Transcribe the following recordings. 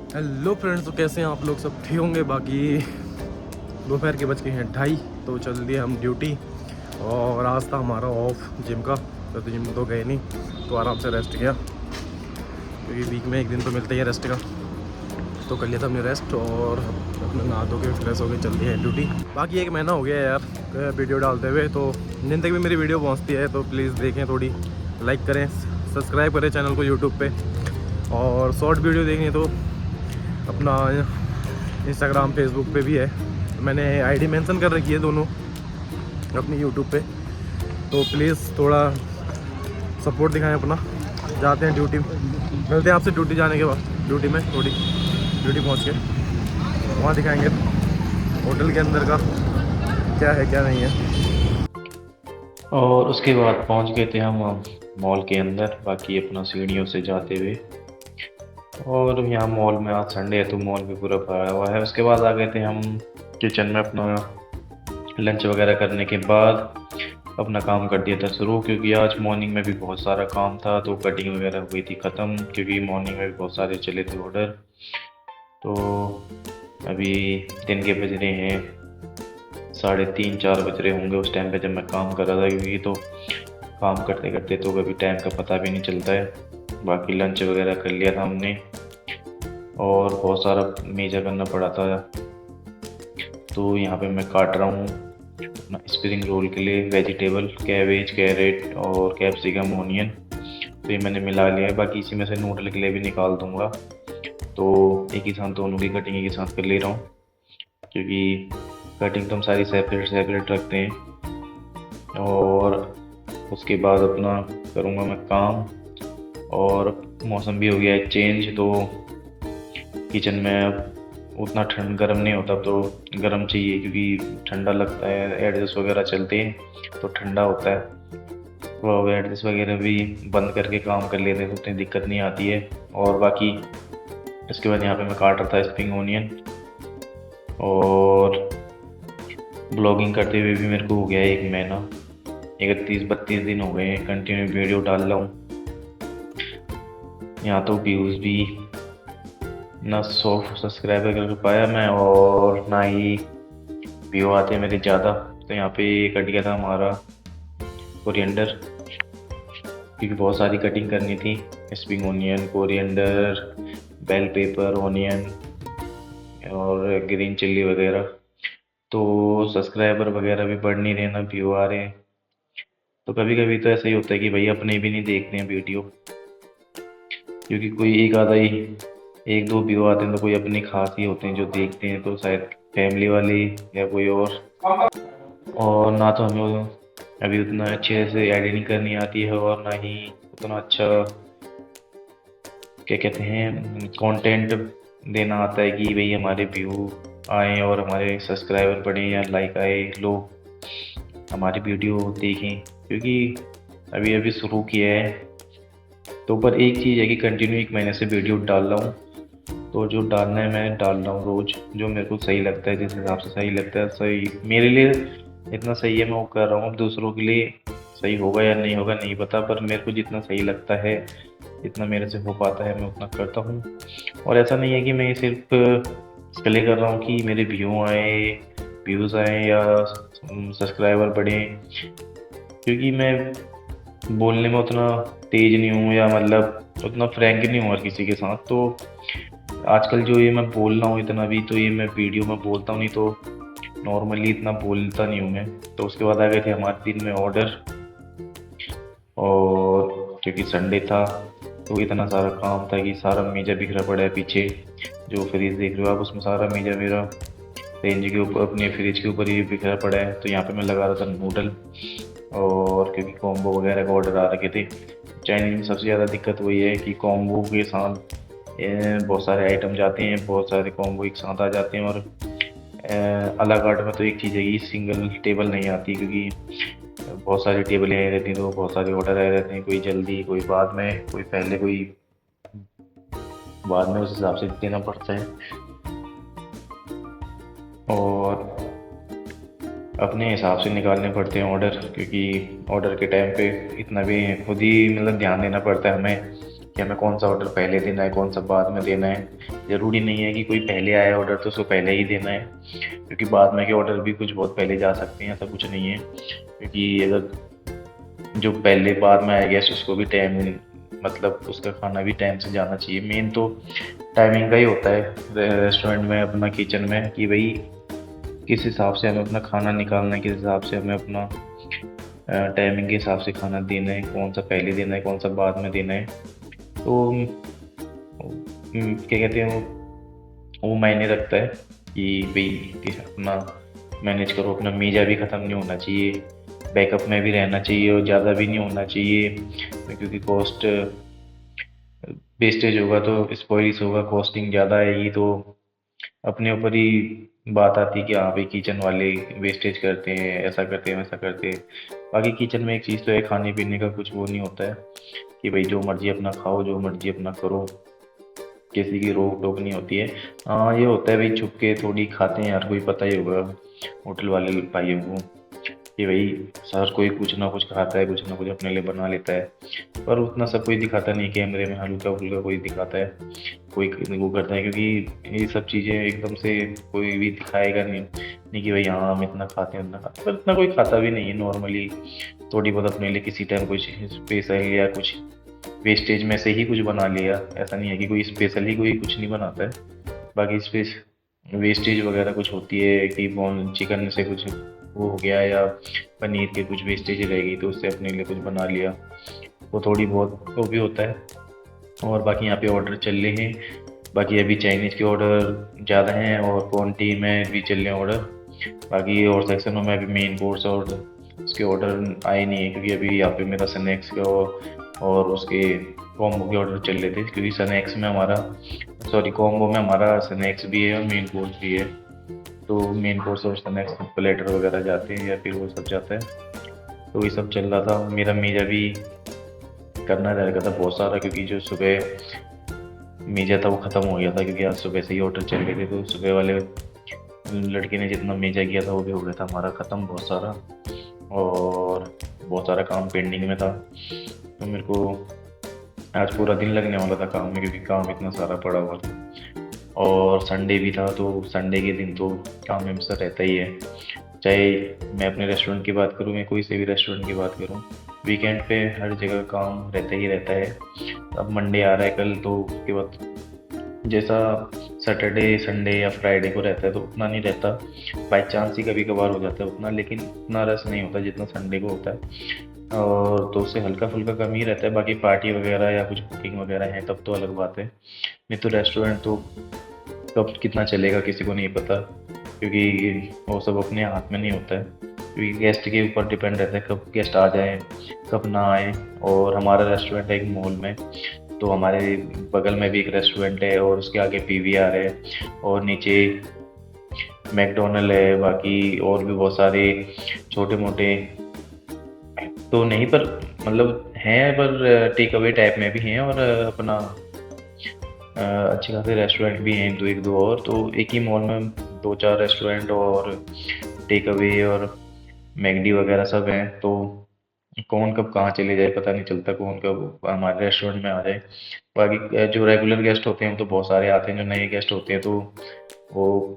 Hello friends, तो कैसे हैं आप लोग? सब ठीक होंगे। बाकी दोपहर के बज के हैं 2:30, तो चल दिए हम ड्यूटी। और आज था हमारा ऑफ जिम का, तो जिम तो गए नहीं, तो आराम से रेस्ट किया, क्योंकि वीक में एक दिन तो मिलता ही है रेस्ट का। तो कर लिया था हमने रेस्ट और अपने नहा धो के फ्रेश होकर चल दिए हैं ड्यूटी। बाकी 1 महीना हो गया यार वीडियो डालते हुए, तो जिन तक भी मेरी वीडियो पहुँचती है तो प्लीज़ देखें, थोड़ी लाइक करें, सब्सक्राइब करें चैनल को यूट्यूब पे। और शॉर्ट वीडियो देखनी तो अपना इंस्टाग्राम फेसबुक पे भी है, मैंने आईडी मेंशन कर रखी है दोनों अपनी यूट्यूब पे। तो प्लीज़ थोड़ा सपोर्ट दिखाएं अपना। जाते हैं ड्यूटी, मिलते हैं आपसे ड्यूटी जाने के बाद, ड्यूटी में थोड़ी ड्यूटी पहुंच के वहाँ दिखाएंगे होटल के अंदर का क्या है क्या नहीं है। और उसके बाद पहुंच गए थे हम मॉल के अंदर, बाकी अपना सीढ़ियों से जाते हुए। और यहाँ मॉल में आज संडे है तो मॉल भी पूरा भरा हुआ है। उसके बाद आ गए थे हम किचन में, अपना लंच वगैरह करने के बाद अपना काम कर दिया था शुरू, क्योंकि आज मॉर्निंग में भी बहुत सारा काम था। तो कटिंग वगैरह हुई थी ख़त्म, क्योंकि मॉर्निंग में भी बहुत सारे चले थे ऑर्डर। तो अभी दिन के बज रहे हैं 3:30-4 बज रहे होंगे उस टाइम पे जब मैं काम कर रहा था, क्योंकि तो काम करते करते तो कभी टाइम का पता भी नहीं चलता है। बाकी लंच वगैरह कर लिया था हमने, और बहुत सारा मेजा करना पड़ा था। तो यहाँ पे मैं काट रहा हूँ अपना स्प्रिंग रोल के लिए वेजिटेबल, कैबेज, कैरेट और कैप्सिकम, ओनियन। तो ये मैंने मिला लिया है, बाकी इसी में से नूडल के लिए भी निकाल दूँगा। तो एक ही साथ दोनों की कटिंग एक ही साथ कर ले रहा हूँ, क्योंकि कटिंग तो हम सारी सेपरेट सेपरेट रखते हैं। और उसके बाद अपना करूँगा मैं काम। और मौसम भी हो गया है चेंज, तो किचन में अब उतना ठंड गर्म नहीं होता, तो गर्म चाहिए, क्योंकि ठंडा लगता है, एडजस्ट वगैरह चलते हैं तो ठंडा होता है। तो अब एडजस्ट वगैरह भी बंद करके काम कर लेते हैं तो उतनी दिक्कत नहीं आती है। और बाकी इसके बाद यहाँ पे मैं काट रहा था स्प्रिंग ओनियन। और ब्लॉगिंग करते हुए भी मेरे को हो गया है 1 महीना, 31-32 दिन हो गए हैं कंटिन्यू वीडियो डाल रहा हूँ। यहाँ तो व्यूज़ भी ना 100 सब्सक्राइबर कर पाया मैं, और ना ही व्यू आते मेरे ज़्यादा। तो यहाँ पे कट गया था हमारा कोरिएंडर, क्योंकि बहुत सारी कटिंग करनी थी, spring onion, coriander, bell pepper, onion और ग्रीन चिल्ली वगैरह। तो सब्सक्राइबर वगैरह भी बढ़ नहीं रहे, ना व्यू आ रहे हैं। तो कभी कभी तो ऐसा ही होता है कि भाई अपने भी नहीं देखते हैं वीडियो, क्योंकि कोई एक आधा ही 1-2 व्यू आते हैं, तो कोई अपने खास ही होते हैं जो देखते हैं, तो शायद फैमिली वाले या कोई और ना तो हमें अभी उतना अच्छे से एडिटिंग करनी आती है, और ना ही उतना अच्छा क्या कहते हैं कंटेंट देना आता है कि भाई हमारे व्यू आए और हमारे सब्सक्राइबर बढ़े या लाइक आए, लोग हमारी वीडियो देखें, क्योंकि अभी अभी शुरू किया है। तो पर एक चीज़ है कि कंटिन्यू 1 महीने से वीडियो डाल रहा हूँ, तो जो डालना है मैं डाल रहा हूँ रोज़, जो मेरे को सही लगता है, जिस हिसाब से सही लगता है, सही मेरे लिए इतना सही है मैं वो कर रहा हूँ। अब दूसरों के लिए सही होगा या नहीं होगा नहीं पता, पर मेरे को जितना सही लगता है, जितना मेरे से हो पाता है, मैं उतना करता हूँ। और ऐसा नहीं है कि मैं सिर्फ इसके लिए कर रहा हूँ कि मेरे व्यूज़ आए या सब्सक्राइबर बढ़े, क्योंकि मैं बोलने में उतना तेज़ नहीं हूँ, या मतलब उतना फ्रैंक नहीं हूँ हर किसी के साथ। तो आजकल जो ये मैं बोल रहा हूँ इतना भी, तो ये मैं वीडियो में बोलता हूँ, नहीं तो नॉर्मली इतना बोलता नहीं हूँ मैं। तो उसके बाद आ गए थे हमारे दिन में ऑर्डर, और क्योंकि संडे था तो इतना सारा काम था कि सारा मेजा बिखरा पड़ा है पीछे। जो फ्रिज देख रहे हो आप, उसमें सारा मेजा मेरा रेंज के ऊपर, अपने फ्रिज के ऊपर ही बिखरा पड़ा है। तो यहाँ पे मैं लगा रहा था नूडल, और क्योंकि कॉम्बो वगैरह का ऑर्डर आ रखे थे। चाइनीज में सबसे ज़्यादा दिक्कत वही है कि कॉम्बो के साथ बहुत सारे आइटम जाते हैं, बहुत सारे कॉम्बो एक साथ आ जाते हैं। और अलग आर्ट में तो एक चीज़ है कि सिंगल टेबल नहीं आती, क्योंकि बहुत सारी टेबलें आई रहती हैं, तो बहुत सारे ऑर्डर आए रहते हैं, कोई जल्दी, कोई बाद में, कोई पहले, कोई बाद में, उस हिसाब से देना पड़ता है। और अपने हिसाब से निकालने पड़ते हैं ऑर्डर, क्योंकि ऑर्डर के टाइम पे इतना भी खुद ही मतलब ध्यान देना पड़ता है हमें कि हमें कौन सा ऑर्डर पहले देना है, कौन सा बाद में देना है। ज़रूरी नहीं है कि कोई पहले आया ऑर्डर तो उसको पहले ही देना है, क्योंकि बाद में के ऑर्डर भी कुछ बहुत पहले जा सकते हैं, ऐसा कुछ नहीं है। क्योंकि अगर जो पहले बाद में आया गेस्ट उसको भी टाइम, मतलब उसका खाना भी टाइम से जाना चाहिए। मेन तो टाइमिंग का ही होता है रेस्टोरेंट में, अपना किचन में, कि भाई किस हिसाब से हमें अपना खाना निकालना है, किस हिसाब से हमें अपना टाइमिंग के हिसाब से खाना देना है, कौन सा पहले देना है, कौन सा बाद में देना है। तो क्या कहते हैं वो मायने रखता है कि भाई अपना मैनेज करो, अपना मीजा भी ख़त्म नहीं होना चाहिए, बैकअप में भी रहना चाहिए और ज़्यादा भी नहीं होना चाहिए, क्योंकि कॉस्ट वेस्टेज होगा तो स्पॉइल्स होगा, कॉस्टिंग ज़्यादा आएगी तो अपने ऊपर ही बात आती है कि हाँ भाई किचन वाले वेस्टेज करते हैं, ऐसा करते हैं, वैसा करते हैं। बाकी किचन में एक चीज़ तो है, खाने पीने का कुछ वो नहीं होता है कि भाई जो मर्ज़ी अपना खाओ, जो मर्ज़ी अपना करो, किसी की रोक टोक नहीं होती है। हाँ ये होता है भाई छुप के थोड़ी खाते हैं यार, कोई पता ही होगा होटल वाले भाइयों को कि भाई सर कोई कुछ ना कुछ खाता है, कुछ ना कुछ अपने लिए बना लेता है, पर उतना सब कोई दिखाता नहीं, कैमरे में हल्का फुल्का कोई दिखाता है, कोई वो करता है, क्योंकि ये सब चीज़ें एकदम से कोई भी दिखाएगा नहीं कि भाई हाँ हम इतना खाते हैं उतना खाते हैं, पर इतना कोई खाता भी नहीं है। नॉर्मली थोड़ी बहुत अपने लिए किसी टाइम कुछ स्पेशल या कुछ वेस्टेज में से ही कुछ बना लिया, ऐसा नहीं है कि कोई स्पेशल ही कोई कुछ नहीं बनाता है। बाकी स्पेस वेस्टेज वगैरह कुछ होती है कि बोन चिकन से कुछ वो हो गया या पनीर के कुछ वेस्टेज रह गई तो उससे अपने लिए कुछ बना लिया, वो थोड़ी बहुत वो भी होता है। और बाकी यहाँ पे ऑर्डर चल रहे हैं, बाकी अभी चाइनीज़ के ऑर्डर ज़्यादा हैं और क्वांटिटी में भी चल रहे हैं ऑर्डर। बाकी और सेक्शनों में अभी मेन कोर्स और उसके ऑर्डर आए नहीं है, क्योंकि अभी यहाँ पे मेरा स्नैक्स का और उसके कॉम्बो के ऑर्डर चल रहे थे, क्योंकि स्नैक्स में हमारा कॉम्बो में हमारा स्नैक्स भी है और मेन कोर्स भी है। तो मेन कोर्स और स्नैक्स प्लेटर वगैरह जाते हैं या फिर वो सब जाता है, तो ये सब चल रहा था। मेरा मीजा भी करना रहेगा था बहुत सारा, क्योंकि जो सुबह मीजा था वो ख़त्म हो गया था, क्योंकि आज सुबह से ही ऑर्डर चल रहे थे, तो सुबह वाले लड़के ने जितना मीजा किया था वो भी हो गया था हमारा ख़त्म बहुत सारा, और बहुत सारा काम पेंडिंग में था। तो मेरे को आज पूरा दिन लगने वाला था काम में, क्योंकि काम इतना सारा पड़ा हुआ था, और संडे भी था, तो संडे के दिन तो काम में हमेशा रहता ही है। चाहे मैं अपने रेस्टोरेंट की बात करूँ या कोई से भी रेस्टोरेंट की बात करूँ, वीकेंड पे हर जगह काम रहता ही रहता है। अब मंडे आ रहा है कल, तो उसके बाद जैसा सैटरडे संडे या फ्राइडे को रहता है तो उतना नहीं रहता, बाई चांस ही कभी कभार हो जाता है उतना, लेकिन उतना रस नहीं होता जितना संडे को होता है, और तो उससे हल्का फुल्का कम ही रहता है। बाकी पार्टी वगैरह या कुछ बुकिंग वगैरह है तब तो अलग बात है, नहीं तो रेस्टोरेंट तो कब कितना चलेगा किसी को नहीं पता, क्योंकि वो सब अपने हाथ में नहीं होता है, क्योंकि गेस्ट के ऊपर डिपेंड रहता है कब गेस्ट आ जाए कब ना आए। और हमारा रेस्टोरेंट है एक मॉल में, तो हमारे बगल में भी एक रेस्टोरेंट है और उसके आगे पीवीआर है और नीचे मैकडोनल्ड है, बाकी और भी बहुत सारे छोटे मोटे तो नहीं, पर मतलब हैं, पर टेक अवे टाइप में भी हैं, और अपना अच्छे खासे रेस्टोरेंट भी हैं, एक दो और, तो एक ही मॉल में 2-4 रेस्टोरेंट और टेक अवे और मैगडी वगैरह सब हैं। तो कौन कब कहाँ चले जाए पता नहीं चलता, कौन कब हमारे रेस्टोरेंट में आ जाए। बाकी जो रेगुलर गेस्ट होते हैं वो तो बहुत सारे आते हैं, जो नए गेस्ट होते हैं तो वो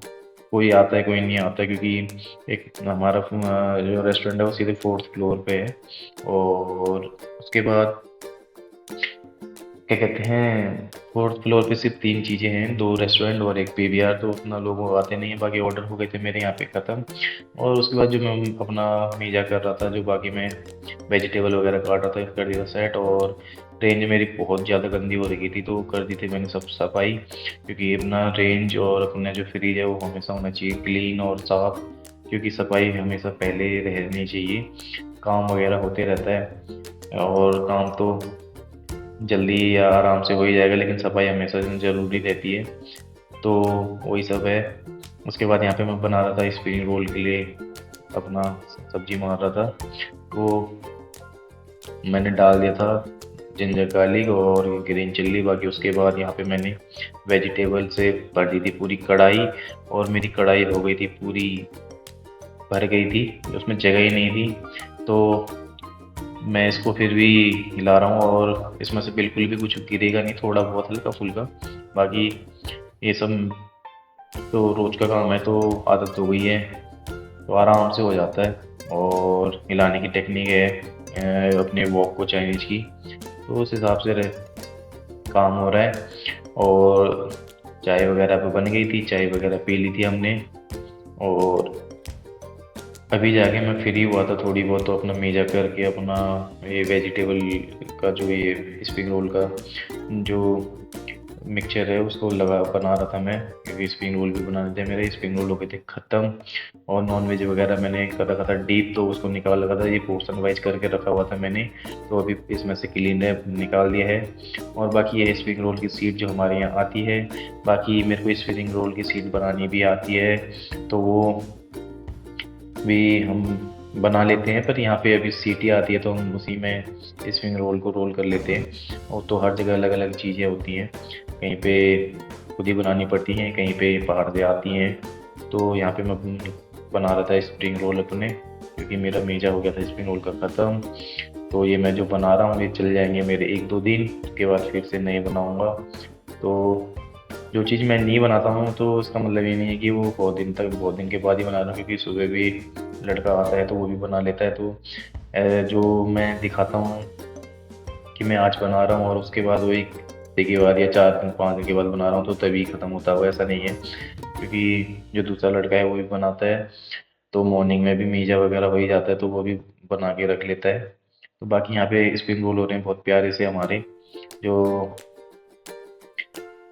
कोई आता है कोई नहीं आता, क्योंकि एक हमारा जो रेस्टोरेंट है वो सीधे 4th फ्लोर पे है, और उसके बाद क्या कहते हैं 4th फ्लोर पे सिर्फ 3 चीज़ें हैं, 2 रेस्टोरेंट और एक पीवीआर, तो उतना लोग आते नहीं हैं। बाकी ऑर्डर हो गए थे मेरे यहाँ पे ख़त्म, और उसके बाद जो मैं अपना मीजा कर रहा था, जो बाकी मैं वेजिटेबल वगैरह काट रहा था, कर दिया सेट। और रेंज मेरी बहुत ज़्यादा गंदी हो रही थी, तो कर दी थी मैंने सब सफाई, क्योंकि अपना रेंज और अपना जो फ्रिज है वो हमेशा होना चाहिए क्लीन और साफ़, क्योंकि सफाई हमेशा पहले रहनी चाहिए। काम वगैरह होते रहता है और काम तो जल्दी या आराम से हो ही जाएगा, लेकिन सफाई हमेशा ज़रूरी रहती है, तो वही सब है। उसके बाद यहाँ पे मैं बना रहा था स्प्रिंग रोल के लिए, अपना सब्जी मार रहा था, तो मैंने डाल दिया था जिंजर गार्लिक और ग्रीन चिल्ली। बाकी उसके बाद यहाँ पे मैंने वेजिटेबल से भर दी थी पूरी कढ़ाई, और मेरी कढ़ाई हो गई थी पूरी भर गई थी, उसमें जगह ही नहीं थी, तो मैं इसको फिर भी हिला रहा हूँ और इसमें से बिल्कुल भी कुछ गिरेगा नहीं, थोड़ा बहुत हल्का फुल्का। बाकी ये सब तो रोज़ का काम है, तो आदत हो गई है, तो आराम से हो जाता है। और हिलाने की टेक्निक है अपने वॉक को चाइनीज की, तो उस हिसाब से काम हो रहा है। और चाय वगैरह पे बन गई थी, चाय वगैरह पी ली थी हमने, और अभी जाके मैं फ्री हुआ था थोड़ी बहुत, तो अपना मेजा करके अपना ये वेजिटेबल का जो ये स्प्रिंग रोल का जो मिक्सचर है उसको बना रहा था मैं, क्योंकि स्प्रिंग रोल भी बनाने थे मेरे। स्प्रिंग रोल हो गए थे ख़त्म, और नॉन वेज वगैरह मैंने कर रखा था डीप, तो उसको निकाल रखा था। ये पोर्शन वाइज करके रखा हुआ था मैंने, तो अभी इसमें से क्लीन है निकाल दिया है। और बाकी ये स्प्रिंग रोल की सीट जो हमारे यहाँ आती है, बाकी मेरे को स्प्रिंग रोल की सीट बनानी भी आती है, तो वो भी हम बना लेते हैं। पर यहाँ पे अभी सीटी आती है तो हम उसी में स्प्रिंग रोल को रोल कर लेते हैं। और तो हर जगह अलग अलग चीज़ें होती हैं, कहीं पे खुद ही बनानी पड़ती हैं, कहीं पे बाहर से आती हैं। तो यहाँ पे मैं बना रहा था स्प्रिंग रोल अपने, क्योंकि मेरा मेजा हो गया था स्प्रिंग रोल का ख़त्म। तो ये मैं जो बना रहा हूँ ये चल जाएंगे मेरे 1-2 दिन, उसके बाद फिर से नए बनाऊँगा। तो जो चीज़ मैं नहीं बनाता हूँ तो उसका मतलब ये नहीं है कि वो बहुत दिन के बाद ही बना रहा हूँ, क्योंकि सुबह भी लड़का आता है तो वो भी बना लेता है। तो जो मैं दिखाता हूँ कि मैं आज बना रहा हूँ और उसके बाद वो एक दिन के बाद या 4-5 दिन के बाद बना रहा हूँ तो तभी ख़त्म होता हुआ, ऐसा नहीं है। क्योंकि जो दूसरा लड़का है वो भी बनाता है, तो मॉर्निंग में भी मीजा वगैरह हो ही जाता है, तो वो भी बना के रख लेता है। तो बाकी यहाँ पे स्प्रिंग रोल हो रहे हैं बहुत प्यारे से हमारे, जो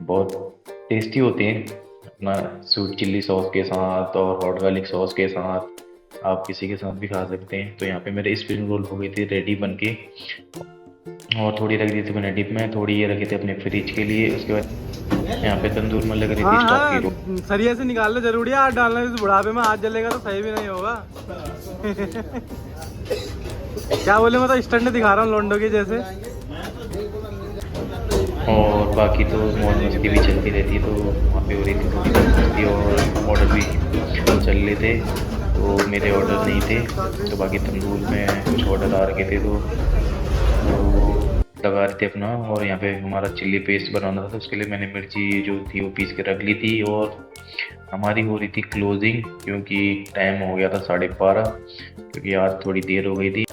बहुत टेस्टी होते हैं अपना स्वीट चिल्ली सॉस के साथ और हॉट गार्लिक सॉस के साथ, आप किसी के साथ भी खा सकते हैं। तो यहाँ पे मेरे स्प्रिंग रोल हो गए थे रेडी बन के, और थोड़ी रख दी थी मैंने डिप में, थोड़ी ये रखे थे अपने फ्रिज के लिए। उसके बाद यहाँ पे तंदूर में लग रही थी स्टॉक की रोल। सरिये से निकालना जरूरी है, हाथ डालना इस बुढ़ापे में, हाथ जलेगा तो सही भी नहीं होगा। क्या बोले, मतलब स्टंट दिखा रहा हूँ लोंडो के जैसे। और बाकी तो मौज मस्ती भी चलती रहती है, तो वहाँ पे हो रही थी थोड़ी मस्ती, और ऑर्डर भी चल रहे थे। तो मेरे ऑर्डर नहीं थे, तो बाकी तंदूर में कुछ ऑर्डर आ रखे थे, तो लगा रहे थे अपना। और यहाँ पे हमारा चिल्ली पेस्ट बनाना था, तो उसके लिए मैंने मिर्ची जो थी वो पीस के रख ली थी। और हमारी हो रही थी क्लोजिंग, क्योंकि टाइम हो गया था 12:30, क्योंकि आज थोड़ी देर हो गई थी।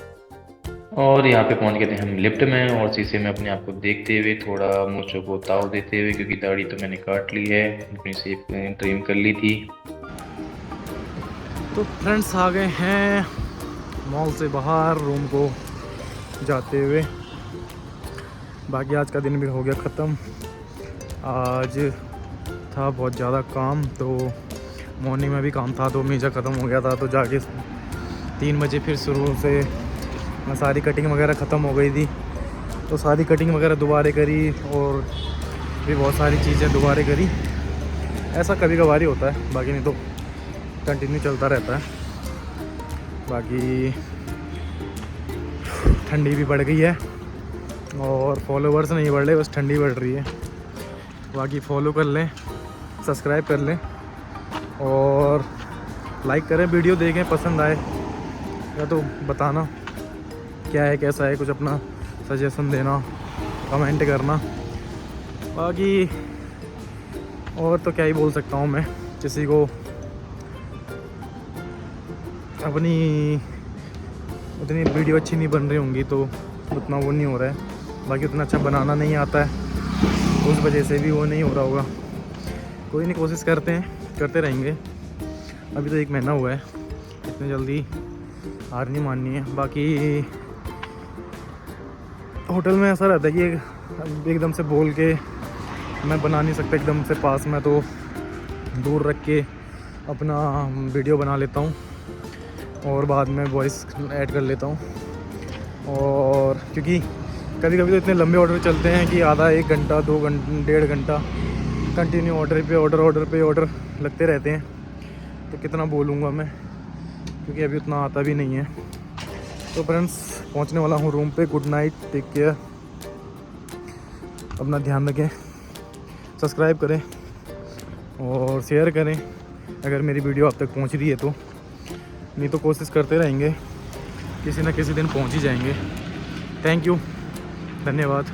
और यहाँ पे पहुँच गए थे हम लिफ्ट में, और शीशे में अपने आप को देखते हुए, थोड़ा मूंछों को ताव देते हुए, क्योंकि दाढ़ी तो मैंने काट ली है, अपनी शेप ट्रिम कर ली थी। तो फ्रेंड्स आ गए हैं मॉल से बाहर रूम को जाते हुए। बाकी आज का दिन भी हो गया ख़त्म। आज था बहुत ज़्यादा काम, तो मॉर्निंग में भी काम था, तो मेजा ख़त्म हो गया था, तो जाके 3 बजे फिर शुरू से सारी कटिंग वगैरह ख़त्म हो गई थी, तो सारी कटिंग वगैरह दोबारा करी, और भी बहुत सारी चीज़ें दोबारा करी। ऐसा कभी कभार ही होता है, बाकी नहीं तो कंटिन्यू चलता रहता है। बाकी ठंडी भी बढ़ गई है, और फॉलोवर्स नहीं बढ़ रहे, बस ठंडी बढ़ रही है। बाकी फॉलो कर लें, सब्सक्राइब कर लें, और लाइक करें, वीडियो देखें, पसंद आए या तो बताना क्या है कैसा है, कुछ अपना सजेशन देना, कमेंट करना। बाकी और तो क्या ही बोल सकता हूँ मैं, किसी को अपनी उतनी वीडियो अच्छी नहीं बन रही होंगी तो उतना वो नहीं हो रहा है। बाकी उतना अच्छा बनाना नहीं आता है, उस वजह से भी वो नहीं हो रहा होगा। कोई नहीं, कोशिश करते हैं, करते रहेंगे। अभी तो 1 महीना हुआ है, इतनी जल्दी हार नहीं माननी है। बाकी होटल में ऐसा रहता है कि एकदम से बोल के मैं बना नहीं सकता एकदम से पास में, तो दूर रख के अपना वीडियो बना लेता हूँ और बाद में वॉइस ऐड कर लेता हूँ। और क्योंकि कभी कभी तो इतने लंबे ऑर्डर चलते हैं कि आधा 1 घंटा 2 घंटा 1.5 घंटा कंटिन्यू ऑर्डर पे ऑर्डर लगते रहते हैं, तो कितना बोलूँगा मैं, क्योंकि अभी उतना आता भी नहीं है। तो फ्रेंड्स पहुंचने वाला हूं रूम पे। गुड नाइट, टेक केयर, अपना ध्यान रखें, सब्सक्राइब करें और शेयर करें अगर मेरी वीडियो आप तक पहुंच रही है तो, नहीं तो कोशिश करते रहेंगे, किसी न किसी दिन पहुंच ही जाएंगे। थैंक यू, धन्यवाद।